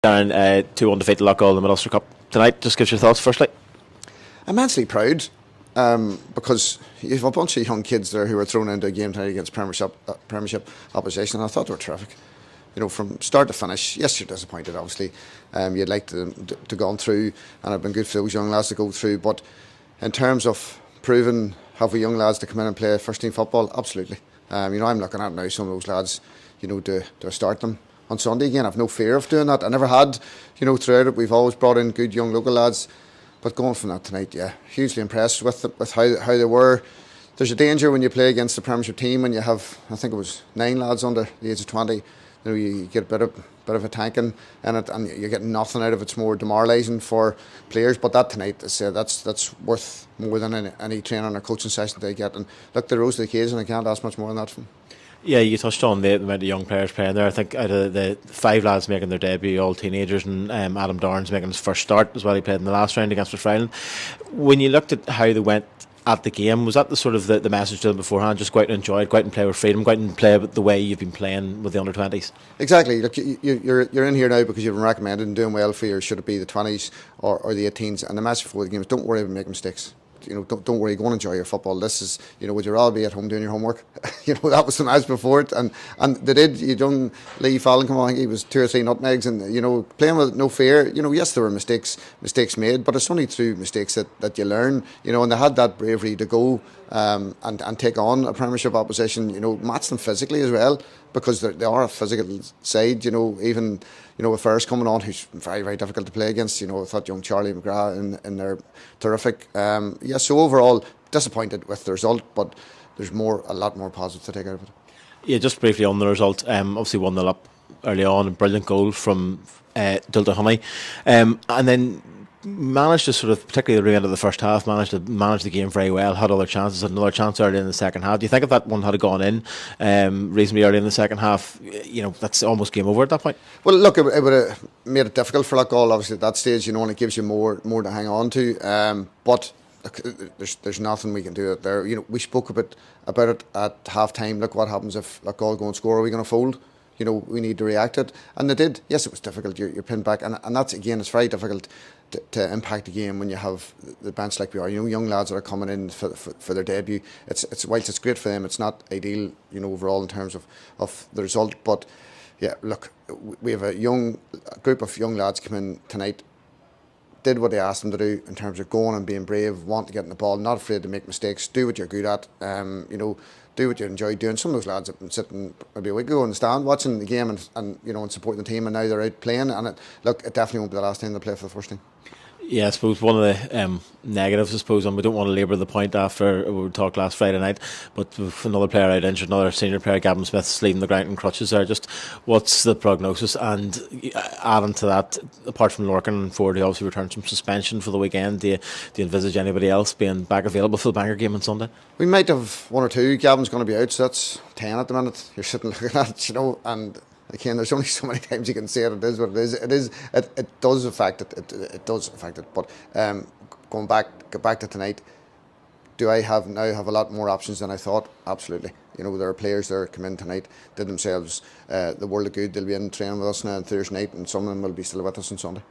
Darren, 2-1 defeat to Loughgall in the Mid-Ulster Cup tonight. Just give your thoughts firstly. Immensely proud because you have a bunch of young kids there who were thrown into a game tonight against Premiership opposition, and I thought they were terrific. You know, from start to finish. Yes, you're disappointed, obviously. You'd like to go on through, and it'd been good for those young lads to go through. But in terms of proving, have we young lads to come in and play first team football? Absolutely. I'm looking at now some of those lads, to start them on Sunday again. I've no fear of doing that. I never had, throughout it. We've always brought in good young local lads. But going from that tonight, yeah, hugely impressed with how they were. There's a danger when you play against the Premiership team and you have, I think it was 9 lads under the age of 20. You get a bit of a tanking in it, and you're getting nothing out of it. It's more demoralising for players. But that tonight, that's worth more than any training or coaching session they get. And look, they rose to the occasion. I can't ask much more than that from them. Yeah, you touched on the amount of young players playing there. I think out of the 5 lads making their debut, all teenagers, and Adam Dorn's making his first start as well. He played in the last round against Australia. When you looked at how they went at the game, was that the sort of the message to them beforehand? Just go out and enjoy it, go out and play with freedom, go out and play the way you've been playing with the under-20s? Exactly. Look, you're in here now because you've been recommended and doing well for you. Should it be the 20s or the 18s? And the message before the game is don't worry about making mistakes. Don't worry, go and enjoy your football. This is, would you all be at home doing your homework? That was the match before it, and they did. You done Lee Fallon come on, I think he was 2 or 3 nutmegs, and playing with no fear. Yes, there were mistakes made, but it's only through mistakes that you learn. And they had that bravery to go and take on a Premiership opposition. Match them physically as well, because they are a physical side. Even with Ferris coming on, who's very, very difficult to play against. I thought young Charlie McGrath in there terrific. So overall disappointed with the result, but there's a lot more positive to take out of it. Yeah, just briefly on the result. Obviously 1-0 up early on, a brilliant goal from Dilda Honey, and then managed to sort of, particularly the end of the first half, managed to manage the game very well. Had other chances, had another chance early in the second half. Do you think if that one had gone in reasonably early in the second half, that's almost game over at that point? Well, look, it would have made it difficult for Loughgall, obviously, at that stage, and it gives you more to hang on to. But look, there's nothing we can do it there. We spoke about it at half time. Look what happens if Loughgall go and score. Are we going to fold? We need to react to it, and they did. Yes, it was difficult. You're pinned back, and that's, again, it's very difficult to impact the game when you have the bench like we are. Young lads that are coming in for their debut. Whilst it's great for them, it's not ideal, overall in terms of the result. But yeah, look, we have a group of young lads come in tonight, did what they asked them to do in terms of going and being brave, want to get in the ball, not afraid to make mistakes, do what you're good at, do what you enjoy doing. Some of those lads have been sitting maybe a week ago in the stand watching the game and supporting the team, and now they're out playing, and it definitely won't be the last time they play for the first team. Yeah, I suppose one of the negatives, and we don't want to labour the point after we talked last Friday night, but with another player out injured, another senior player, Gavin Smith's leaving the ground in crutches there. Just what's the prognosis? And adding to that, apart from Lorcan and Ford, who obviously returned from suspension for the weekend, do you envisage anybody else being back available for the Bangor game on Sunday? We might have 1 or 2. Gavin's going to be out, so that's 10 at the minute. You're sitting looking at it, and again, there's only so many times you can say it. It is what it is. It does affect it. It does affect it. But go back to tonight. Do I now have a lot more options than I thought? Absolutely. There are players there come in tonight, did themselves the world of good. They'll be in training with us now on Thursday night, and some of them will be still with us on Sunday.